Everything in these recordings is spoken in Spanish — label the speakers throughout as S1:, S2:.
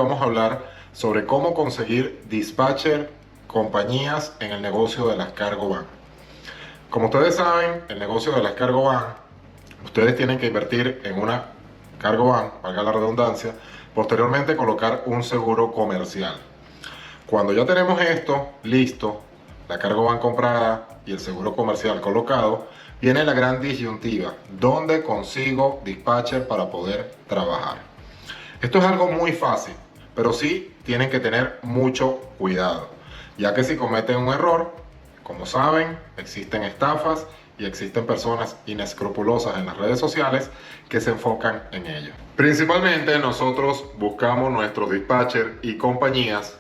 S1: Vamos a hablar sobre cómo conseguir dispatcher compañías en el negocio de las cargo van. Como ustedes saben, el negocio de las cargo van, ustedes tienen que invertir en una cargo van, valga la redundancia, posteriormente colocar un seguro comercial. Cuando ya tenemos esto listo, la cargo van comprada y el seguro comercial colocado, viene la gran disyuntiva: ¿dónde consigo dispatcher para poder trabajar? Esto es algo muy fácil, pero sí tienen que tener mucho cuidado, ya que si cometen un error, como saben, existen estafas y existen personas inescrupulosas en las redes sociales que se enfocan en ello. Principalmente nosotros buscamos nuestros dispatchers y compañías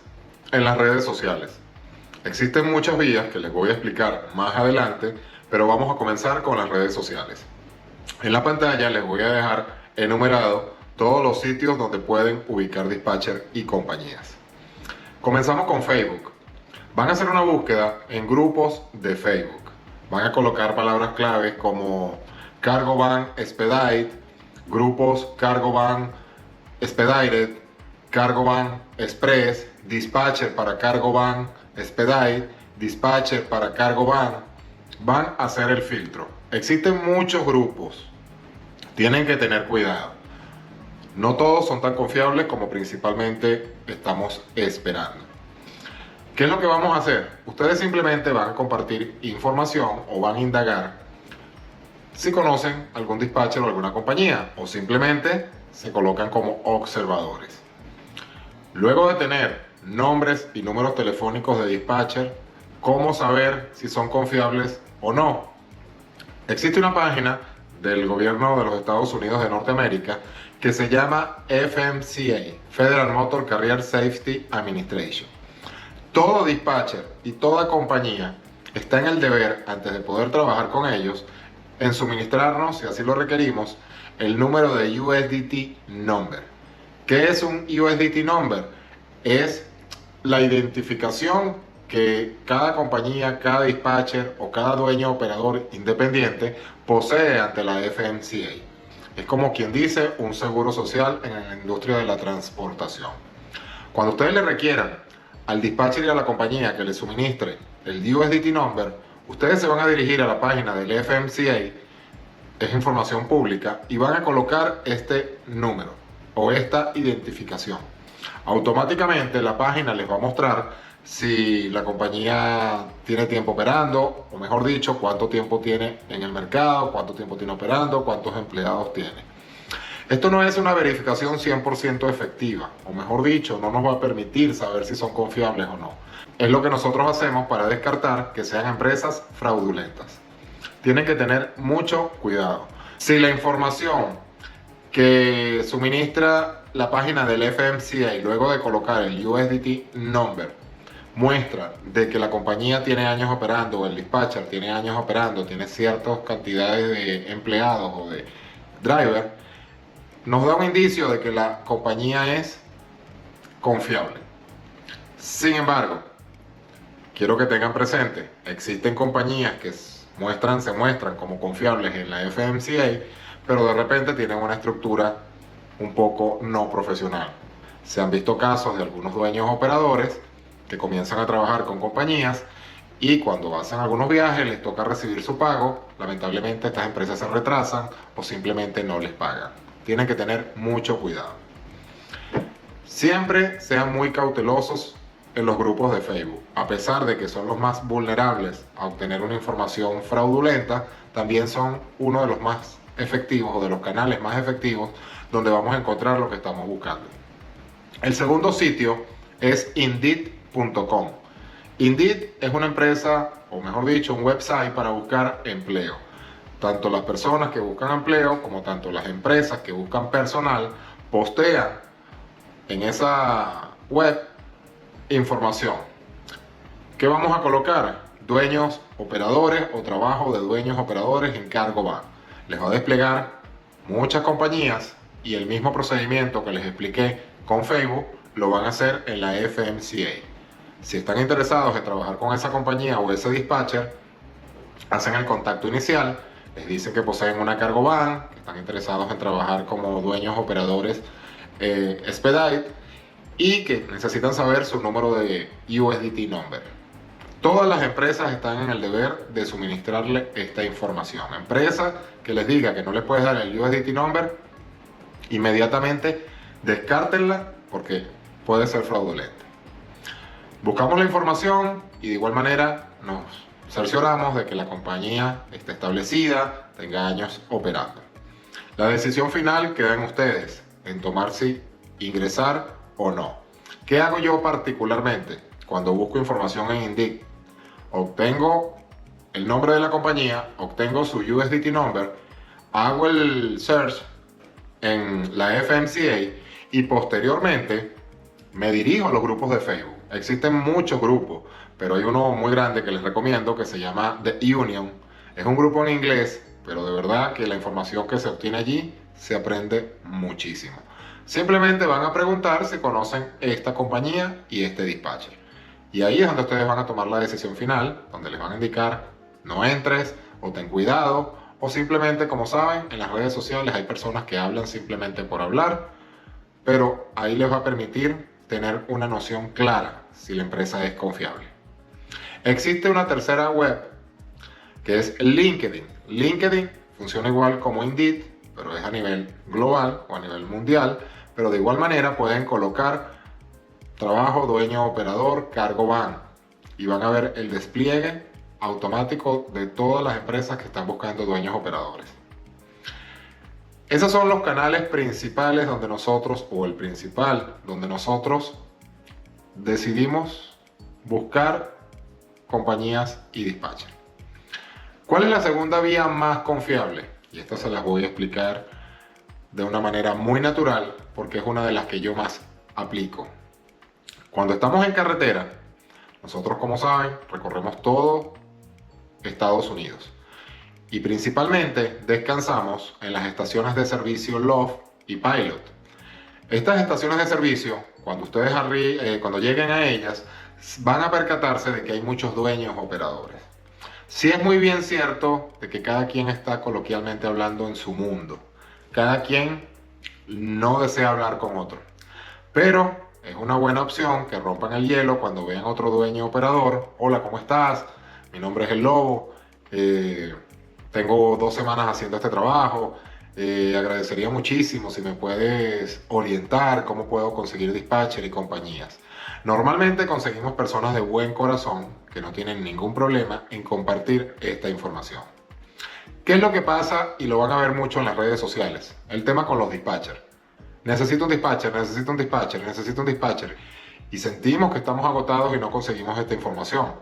S1: en las redes sociales. Existen muchas vías que les voy a explicar más adelante, pero vamos a comenzar con las redes sociales. En la pantalla les voy a dejar enumerado todos los sitios donde pueden ubicar dispatcher y compañías. Comenzamos con Facebook. Van a hacer una búsqueda en grupos de Facebook. Van a colocar palabras claves como Cargo Van Expedite, grupos Cargo Van Expedited, Cargo Van Express, dispatcher para Cargo Van Expedite, dispatcher para Cargo Van. Van a hacer el filtro. Existen muchos grupos. Tienen que tener cuidado. No todos son tan confiables como principalmente estamos esperando. ¿Qué es lo que vamos a hacer? Ustedes simplemente van a compartir información o van a indagar si conocen algún dispatcher o alguna compañía, o simplemente se colocan como observadores. Luego de tener nombres y números telefónicos de dispatcher, ¿cómo saber si son confiables o no? Existe una página del gobierno de los Estados Unidos de Norteamérica que se llama FMCA, Federal Motor Carrier Safety Administration. Todo dispatcher y toda compañía está en el deber, antes de poder trabajar con ellos, en suministrarnos, si así lo requerimos, el número de USDT number. ¿Qué es un USDT number? Es la identificación que cada compañía, cada dispatcher o cada dueño operador independiente posee ante la FMCA. Es como quien dice un seguro social en la industria de la transportación. Cuando ustedes le requieran al dispatcher y a la compañía que les suministre el USDT number, ustedes se van a dirigir a la página del FMCA, es información pública, y van a colocar este número o esta identificación. Automáticamente la página les va a mostrar si la compañía tiene tiempo operando, o mejor dicho, cuánto tiempo tiene en el mercado, cuánto tiempo tiene operando, cuántos empleados tiene. Esto no es una verificación 100% efectiva, o mejor dicho, no nos va a permitir saber si son confiables o no. Es lo que nosotros hacemos para descartar que sean empresas fraudulentas. Tienen que tener mucho cuidado. Si la información que suministra la página del FMCA luego de colocar el USDT number muestra de que la compañía tiene años operando, o el dispatcher tiene años operando, tiene ciertas cantidades de empleados o de driver, nos da un indicio de que la compañía es confiable. Sin embargo, quiero que tengan presente, existen compañías que se muestran como confiables en la FMCA, pero de repente tienen una estructura un poco no profesional. Se han visto casos de algunos dueños operadores que comienzan a trabajar con compañías y cuando hacen algunos viajes les toca recibir su pago. Lamentablemente estas empresas se retrasan o simplemente no les pagan. Tienen que tener mucho cuidado. Siempre sean muy cautelosos en los grupos de Facebook. A pesar de que son los más vulnerables a obtener una información fraudulenta, también son uno de los más efectivos o de los canales más efectivos donde vamos a encontrar lo que estamos buscando. El segundo sitio es Indeed.com. Indeed es una empresa, o mejor dicho, un website para buscar empleo. Tanto las personas que buscan empleo como tanto las empresas que buscan personal postean en esa web información. ¿Qué vamos a colocar? Dueños operadores o trabajo de dueños operadores en cargo van. Les va a desplegar muchas compañías y el mismo procedimiento que les expliqué con Facebook lo van a hacer en la FMCA. Si están interesados en trabajar con esa compañía o ese dispatcher, hacen el contacto inicial, les dicen que poseen una cargo van, que están interesados en trabajar como dueños operadores Expedite, y que necesitan saber su número de USDT number. Todas las empresas están en el deber de suministrarle esta información. Empresa que les diga que no les puedes dar el USDT number, inmediatamente descártenla porque puede ser fraudulenta. Buscamos la información y de igual manera nos cercioramos de que la compañía esté establecida, tenga años operando. La decisión final queda en ustedes, en tomar si ingresar o no. ¿Qué hago yo particularmente cuando busco información en Indeed? Obtengo el nombre de la compañía, obtengo su USDT number, hago el search en la FMCA y posteriormente me dirijo a los grupos de Facebook. Existen muchos grupos, pero hay uno muy grande que les recomiendo que se llama The Union. Es un grupo en inglés, pero de verdad que la información que se obtiene allí se aprende muchísimo. Simplemente van a preguntar si conocen esta compañía y este dispatcher. Y ahí es donde ustedes van a tomar la decisión final, donde les van a indicar no entres o ten cuidado, o simplemente, como saben, en las redes sociales hay personas que hablan simplemente por hablar, pero ahí les va a permitir tener una noción clara si la empresa es confiable. Existe una tercera web que es LinkedIn. LinkedIn funciona igual como Indeed, pero es a nivel global o a nivel mundial, pero de igual manera pueden colocar trabajo, dueño, operador, cargo van y van a ver el despliegue automático de todas las empresas que están buscando dueños operadores. Esos son los canales principales donde nosotros, o el principal, donde nosotros decidimos buscar compañías y dispatcher. ¿Cuál es la segunda vía más confiable? Y esta se las voy a explicar de una manera muy natural porque es una de las que yo más aplico. Cuando estamos en carretera, nosotros, como saben, recorremos todo Estados Unidos y principalmente descansamos en las estaciones de servicio Love y Pilot. Estas estaciones de servicio, cuando ustedes cuando lleguen a ellas, van a percatarse de que hay muchos dueños operadores. Sí es muy bien cierto de que cada quien está coloquialmente hablando en su mundo. Cada quien no desea hablar con otro. Pero es una buena opción que rompan el hielo cuando vean otro dueño operador. Hola, ¿cómo estás? Mi nombre es El Lobo. Tengo 2 semanas haciendo este trabajo. Agradecería muchísimo si me puedes orientar cómo puedo conseguir dispatcher y compañías. Normalmente conseguimos personas de buen corazón que no tienen ningún problema en compartir esta información. ¿Qué es lo que pasa? Y lo van a ver mucho en las redes sociales. El tema con los dispatchers. Necesito un dispatcher, necesito un dispatcher, necesito un dispatcher. Y sentimos que estamos agotados y no conseguimos esta información.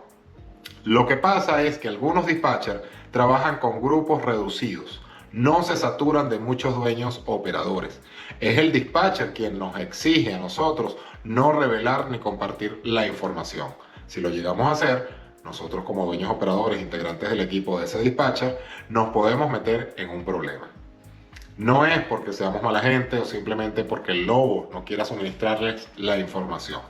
S1: Lo que pasa es que algunos dispatchers trabajan con grupos reducidos. No se saturan de muchos dueños operadores. Es el dispatcher quien nos exige a nosotros no revelar ni compartir la información. Si lo llegamos a hacer, nosotros como dueños operadores, integrantes del equipo de ese dispatcher, nos podemos meter en un problema. No es porque seamos mala gente o simplemente porque el lobo no quiera suministrarles la información.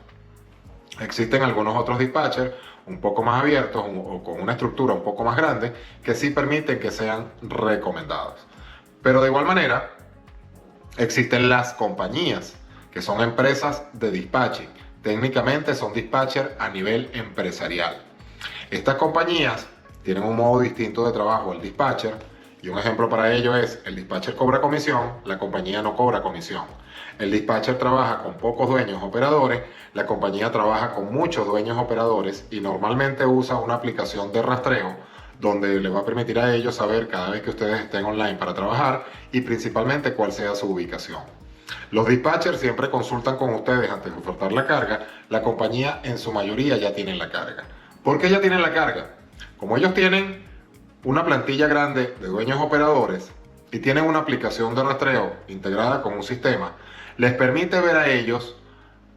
S1: Existen algunos otros dispatchers un poco más abiertos o con una estructura un poco más grande que sí permiten que sean recomendados. Pero de igual manera, existen las compañías, que son empresas de dispatching. Técnicamente son dispatchers a nivel empresarial. Estas compañías tienen un modo distinto de trabajo al dispatcher, y un ejemplo para ello es: el dispatcher cobra comisión, la compañía no cobra comisión. El dispatcher trabaja con pocos dueños operadores, la compañía trabaja con muchos dueños operadores y normalmente usa una aplicación de rastreo donde les va a permitir a ellos saber cada vez que ustedes estén online para trabajar y principalmente cuál sea su ubicación. Los dispatchers siempre consultan con ustedes antes de ofertar la carga. La compañía en su mayoría ya tienen la carga. ¿Por qué ya tienen la carga? Como ellos tienen una plantilla grande de dueños operadores y tienen una aplicación de rastreo integrada con un sistema, les permite ver a ellos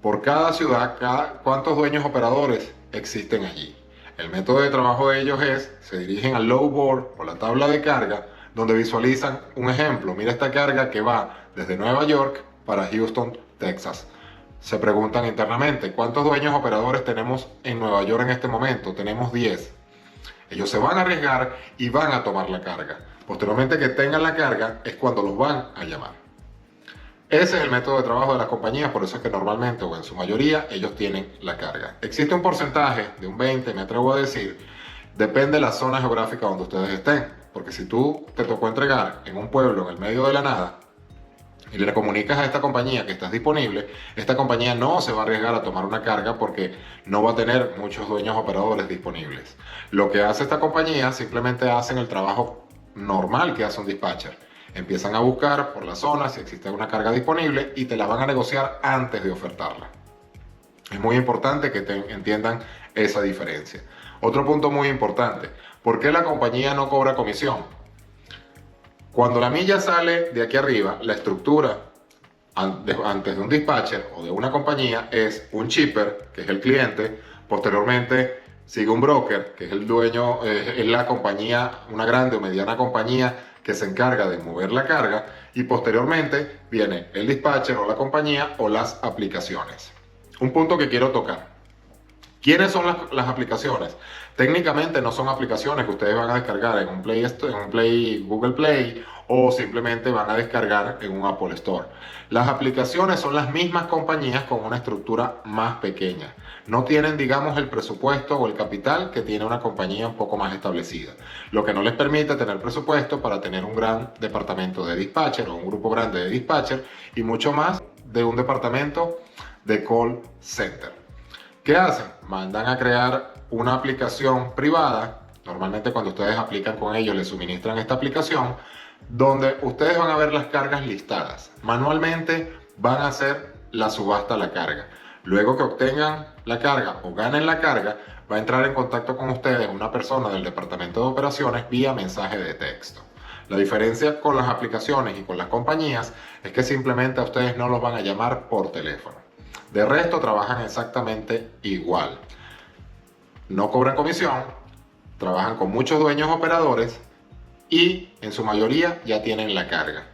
S1: por cada ciudad cuántos dueños operadores existen allí. El método de trabajo de ellos es: se dirigen al load board o la tabla de carga, donde visualizan un ejemplo. Mira esta carga que va desde Nueva York para Houston, Texas. Se preguntan internamente: ¿cuántos dueños operadores tenemos en Nueva York en este momento? Tenemos 10. Ellos se van a arriesgar y van a tomar la carga. Posteriormente que tengan la carga es cuando los van a llamar. Ese es el método de trabajo de las compañías, por eso es que normalmente o en su mayoría ellos tienen la carga. Existe un porcentaje de un 20, me atrevo a decir, depende de la zona geográfica donde ustedes estén. Porque si tú te tocó entregar en un pueblo en el medio de la nada y le comunicas a esta compañía que estás disponible, esta compañía no se va a arriesgar a tomar una carga porque no va a tener muchos dueños operadores disponibles. Lo que hace esta compañía, simplemente hacen el trabajo normal que hace un dispatcher. Empiezan a buscar por la zona si existe una carga disponible y te la van a negociar antes de ofertarla. Es muy importante que entiendan esa diferencia. Otro punto muy importante, ¿por qué la compañía no cobra comisión? Cuando la milla sale de aquí arriba, la estructura antes de un dispatcher o de una compañía es un shipper, que es el cliente, posteriormente sigue un broker, que es el dueño, es la compañía, una grande o mediana compañía que se encarga de mover la carga, y posteriormente viene el dispatcher o la compañía o las aplicaciones. Un punto que quiero tocar. ¿Quiénes son las aplicaciones? Técnicamente no son aplicaciones que ustedes van a descargar en un Google Play, o simplemente van a descargar en un Apple Store. Las aplicaciones son las mismas compañías con una estructura más pequeña. No tienen, digamos, el presupuesto o el capital que tiene una compañía un poco más establecida, lo que no les permite tener presupuesto para tener un gran departamento de dispatcher o un grupo grande de dispatcher y mucho más de un departamento de call center. ¿Qué hacen? Mandan a crear una aplicación privada. Normalmente cuando ustedes aplican con ellos les suministran esta aplicación donde ustedes van a ver las cargas listadas. Manualmente van a hacer la subasta a la carga. Luego que obtengan la carga o ganen la carga, va a entrar en contacto con ustedes una persona del departamento de operaciones vía mensaje de texto. La diferencia con las aplicaciones y con las compañías es que simplemente a ustedes no los van a llamar por teléfono. De resto trabajan exactamente igual. No cobran comisión, trabajan con muchos dueños operadores y en su mayoría ya tienen la carga.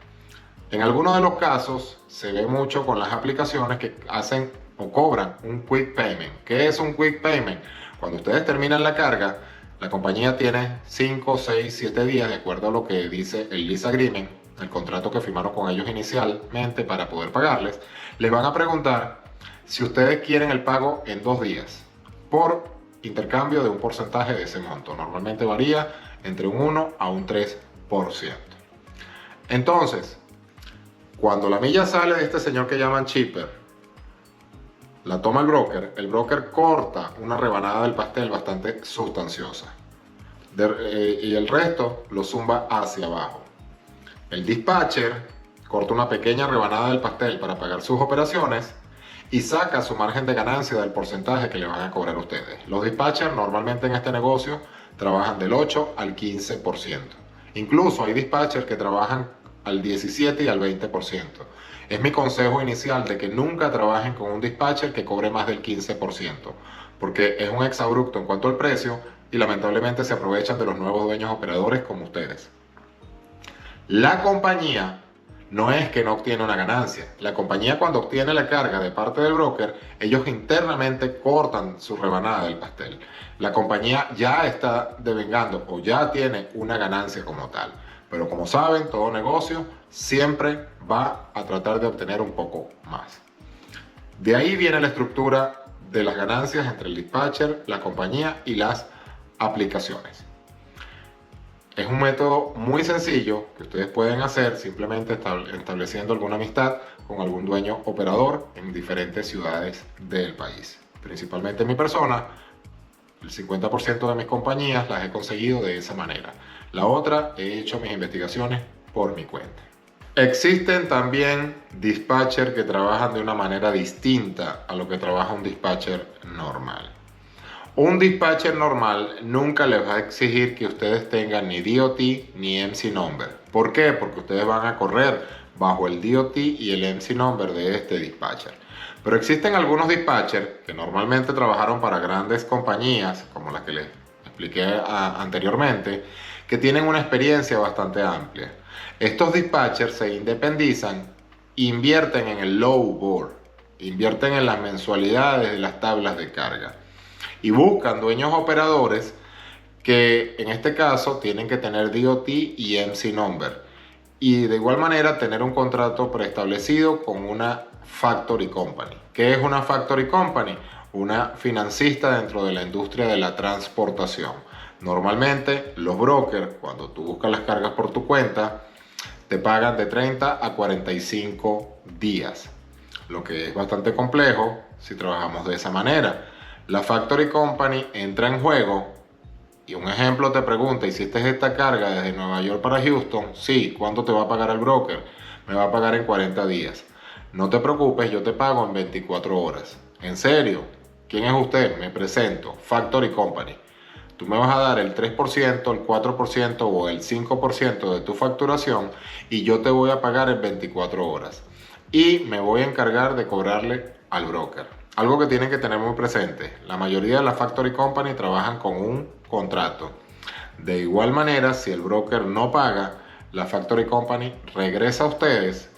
S1: En algunos de los casos se ve mucho con las aplicaciones que hacen o cobran un quick payment. ¿Qué es un quick payment? Cuando ustedes terminan la carga, la compañía tiene 5, 6, 7 días, de acuerdo a lo que dice el lease agreement, el contrato que firmaron con ellos inicialmente para poder pagarles. Les van a preguntar si ustedes quieren el pago en 2 días por intercambio de un porcentaje de ese monto. Normalmente varía entre un 1 a un 3%. Entonces, cuando la milla sale de este señor que llaman shipper, la toma el broker corta una rebanada del pastel bastante sustanciosa y el resto lo zumba hacia abajo. El dispatcher corta una pequeña rebanada del pastel para pagar sus operaciones y saca su margen de ganancia del porcentaje que le van a cobrar a ustedes. Los dispatchers normalmente en este negocio trabajan del 8 al 15%. Incluso hay dispatchers que trabajan al 17 y al 20%. Es mi consejo inicial de que nunca trabajen con un dispatcher que cobre más del 15%, porque es un exabrupto en cuanto al precio y lamentablemente se aprovechan de los nuevos dueños operadores como ustedes. La compañía no es que no obtiene una ganancia. La compañía, cuando obtiene la carga de parte del broker, ellos internamente cortan su rebanada del pastel. La compañía ya está devengando o ya tiene una ganancia como tal. Pero como saben, todo negocio siempre va a tratar de obtener un poco más. De ahí viene la estructura de las ganancias entre el dispatcher, la compañía y las aplicaciones. Es un método muy sencillo que ustedes pueden hacer simplemente estableciendo alguna amistad con algún dueño operador en diferentes ciudades del país. Principalmente mi persona, el 50% de mis compañías las he conseguido de esa manera. La otra, he hecho mis investigaciones por mi cuenta. Existen también dispatchers que trabajan de una manera distinta a lo que trabaja un dispatcher normal. Un dispatcher normal nunca les va a exigir que ustedes tengan ni DOT ni MC number. ¿Por qué? Porque ustedes van a correr bajo el DOT y el MC number de este dispatcher. Pero existen algunos dispatchers que normalmente trabajaron para grandes compañías, como las que les expliqué anteriormente, que tienen una experiencia bastante amplia. Estos dispatchers se independizan, invierten en el low board, invierten en las mensualidades de las tablas de carga y buscan dueños operadores que en este caso tienen que tener DOT y MC number. y de igual manera tener un contrato preestablecido con una factory company. ¿Qué es una factory company? Una financista dentro de la industria de la transportación. Normalmente los brokers, cuando tú buscas las cargas por tu cuenta, te pagan de 30 a 45 días, lo que es bastante complejo si trabajamos de esa manera. La factory company entra en juego y un ejemplo te pregunta: ¿hiciste esta carga desde Nueva York para Houston? Sí. ¿Cuánto te va a pagar el broker? Me va a pagar en 40 días. No te preocupes, yo te pago en 24 horas. ¿En serio? ¿Quién es usted? Me presento, Factory Company. Tú me vas a dar el 3%, el 4% o el 5% de tu facturación y yo te voy a pagar en 24 horas. Y me voy a encargar de cobrarle al broker. Algo que tienen que tener muy presente: la mayoría de las Factory Company trabajan con un contrato. De igual manera, si el broker no paga, la Factory Company regresa a ustedes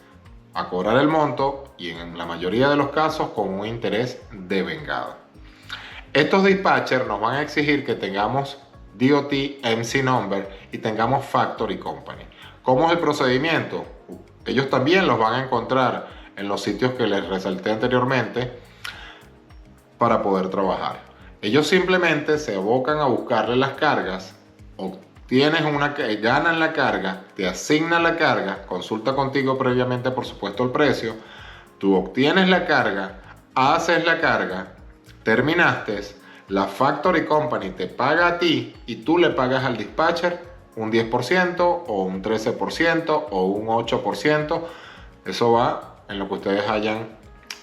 S1: a cobrar el monto y en la mayoría de los casos con un interés devengado. Estos dispatchers nos van a exigir que tengamos DOT MC Number y tengamos Factory Company. ¿Cómo es el procedimiento? Ellos también los van a encontrar en los sitios que les resalté anteriormente para poder trabajar. Ellos simplemente se abocan a buscarle las cargas, ganan la carga, te asignan la carga, consulta contigo previamente por supuesto el precio, tú obtienes la carga, haces la carga, terminaste, la Factory Company te paga a ti y tú le pagas al dispatcher un 10% o un 13% o un 8%. Eso va en lo que ustedes hayan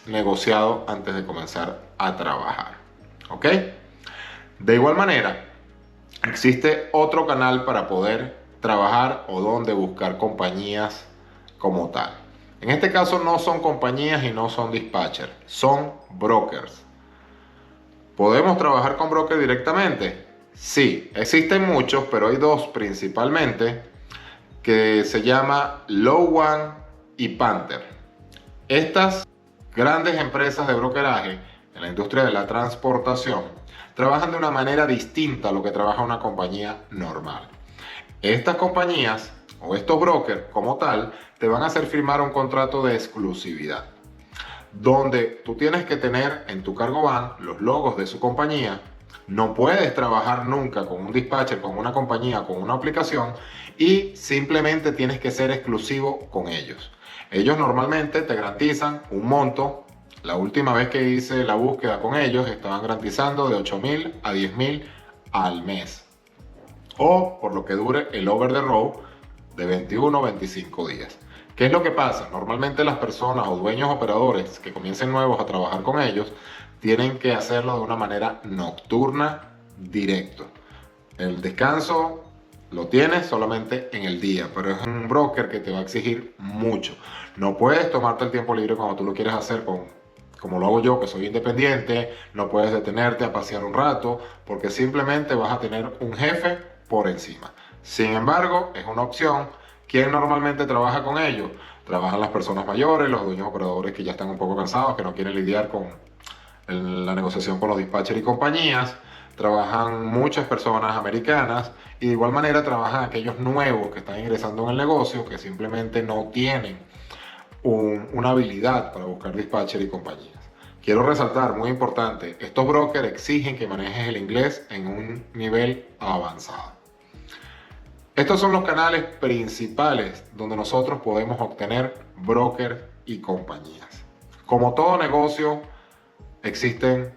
S1: negociado antes de comenzar a trabajar. ¿Ok? De igual manera, existe otro canal para poder trabajar o donde buscar compañías como tal. En este caso no son compañías y no son dispatchers, son brokers. ¿Podemos trabajar con brokers directamente? Sí, existen muchos, pero hay dos principalmente que se llama Low One y Panther. Estas grandes empresas de brokeraje en la industria de la transportación trabajan de una manera distinta a lo que trabaja una compañía normal. Estas compañías o estos brokers como tal te van a hacer firmar un contrato de exclusividad, donde tú tienes que tener en tu cargo van los logos de su compañía. No puedes trabajar nunca con un dispatcher, con una compañía, con una aplicación, y simplemente tienes que ser exclusivo con ellos. Ellos normalmente te garantizan un monto. La última vez que hice la búsqueda con ellos estaban garantizando de 8,000 a 10,000 al mes, o por lo que dure el over the road de 21 o 25 días. ¿Qué es lo que pasa? Normalmente las personas o dueños operadores que comiencen nuevos a trabajar con ellos tienen que hacerlo de una manera nocturna, directo. El descanso lo tienes solamente en el día, pero es un broker que te va a exigir mucho. No puedes tomarte el tiempo libre cuando tú lo quieres hacer como lo hago yo, que soy independiente. No puedes detenerte a pasear un rato, porque simplemente vas a tener un jefe por encima. Sin embargo, es una opción. ¿Quién normalmente trabaja con ellos? Trabajan las personas mayores, los dueños operadores que ya están un poco cansados, que no quieren lidiar con la negociación con los dispatchers y compañías. Trabajan muchas personas americanas y de igual manera trabajan aquellos nuevos que están ingresando en el negocio, que simplemente no tienen una habilidad para buscar dispatcher y compañías. Quiero resaltar, muy importante, estos brokers exigen que manejes el inglés en un nivel avanzado. Estos son los canales principales donde nosotros podemos obtener brokers y compañías. Como todo negocio, existen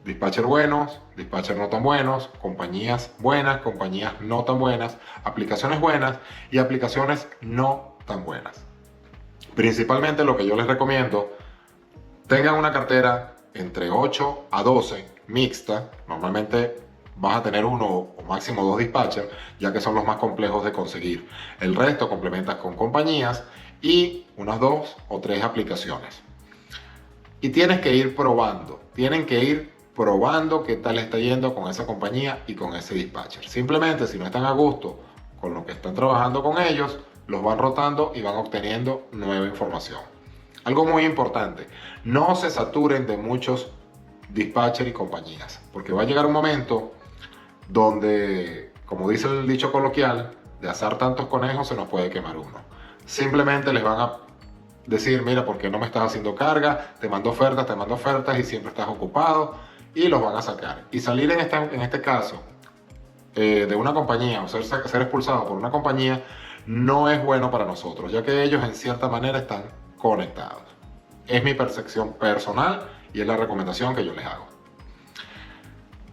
S1: dispatchers buenos, dispatchers no tan buenos, compañías buenas, compañías no tan buenas, aplicaciones buenas y aplicaciones no tan buenas. Principalmente lo que yo les recomiendo: tengan una cartera entre 8 a 12 mixta. Normalmente vas a tener uno o máximo dos dispatchers, ya que son los más complejos de conseguir. El resto complementas con compañías y unas 2 o 3 aplicaciones. Y tienes que ir probando, tienen que ir probando qué tal está yendo con esa compañía y con ese dispatcher. Simplemente, si no están a gusto con lo que están trabajando con ellos, los van rotando y van obteniendo nueva información. Algo muy importante: no se saturen de muchos dispatchers y compañías, porque va a llegar un momento donde, como dice el dicho coloquial, de asar tantos conejos se nos puede quemar uno. simplemente les van a decir, mira, ¿por qué no me estás haciendo carga? Te mando ofertas y siempre estás ocupado, y los van a sacar. Y salir en este caso de una compañía o ser expulsado por una compañía no es bueno para nosotros, ya que ellos en cierta manera están conectados. Es mi percepción personal y es la recomendación que yo les hago.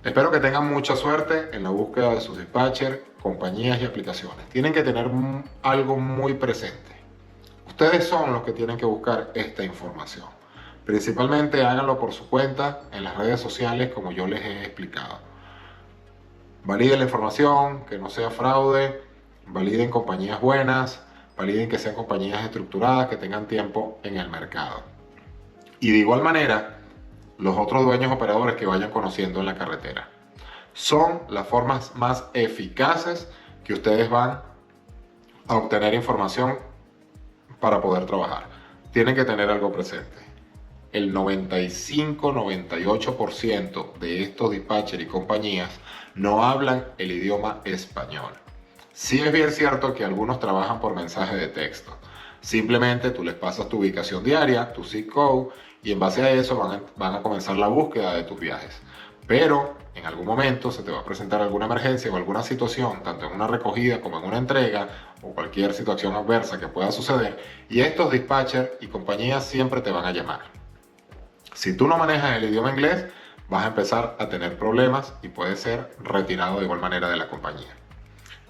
S1: Espero que tengan mucha suerte en la búsqueda de sus dispatchers, compañías y aplicaciones. Tienen que tener algo muy presente. Ustedes son los que tienen que buscar esta información. Principalmente háganlo por su cuenta en las redes sociales, como yo les he explicado. Validen la información, que no sea fraude, validen compañías buenas, validen que sean compañías estructuradas, que tengan tiempo en el mercado. Y de igual manera, los otros dueños operadores que vayan conociendo en la carretera. Son las formas más eficaces que ustedes van a obtener información para poder trabajar. Tienen que tener algo presente. El 95-98% de estos dispatchers y compañías no hablan el idioma español. Sí es bien cierto que algunos trabajan por mensaje de texto. Simplemente tú les pasas tu ubicación diaria, tu zip code, y en base a eso van a comenzar la búsqueda de tus viajes. Pero en algún momento se te va a presentar alguna emergencia o alguna situación, tanto en una recogida como en una entrega, o cualquier situación adversa que pueda suceder, y estos dispatchers y compañías siempre te van a llamar. Si tú no manejas el idioma inglés, vas a empezar a tener problemas y puedes ser retirado de igual manera de la compañía.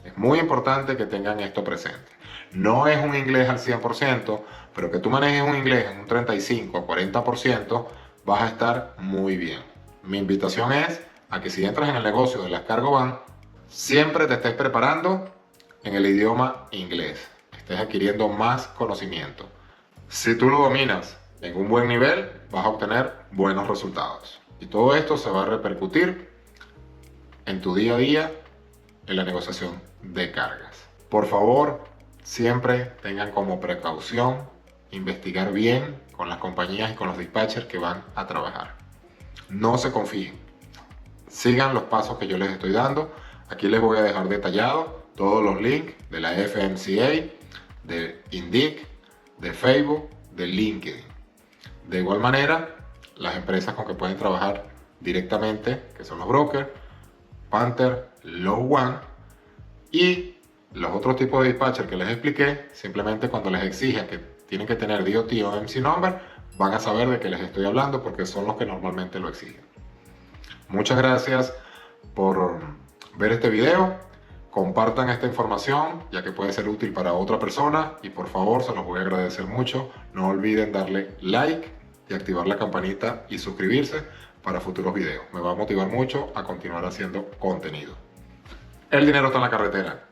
S1: Es muy importante que tengan esto presente. No es un inglés al 100%, pero que tú manejes un inglés en un 35 o 40%, vas a estar muy bien. Mi invitación es a que si entras en el negocio de las cargo van, siempre te estés preparando en el idioma inglés. Estés adquiriendo más conocimiento. Si tú lo dominas en un buen nivel, vas a obtener buenos resultados. Y todo esto se va a repercutir en tu día a día en la negociación de cargas. Por favor, siempre tengan como precaución investigar bien con las compañías y con los dispatchers que van a trabajar. No se confíen. Sigan los pasos que yo les estoy dando. Aquí les voy a dejar detallados todos los links de la FMCA, de Indeed, de Facebook, de LinkedIn. De igual manera, las empresas con que pueden trabajar directamente, que son los brokers, Panther, Low One, y los otros tipos de dispatcher que les expliqué, simplemente cuando les exigen que tienen que tener DOT o MC number, van a saber de qué les estoy hablando porque son los que normalmente lo exigen. Muchas gracias por ver este video. Compartan esta información ya que puede ser útil para otra persona y por favor se los voy a agradecer mucho. No olviden darle like y activar la campanita y suscribirse para futuros videos. Me va a motivar mucho a continuar haciendo contenido. El dinero está en la carretera.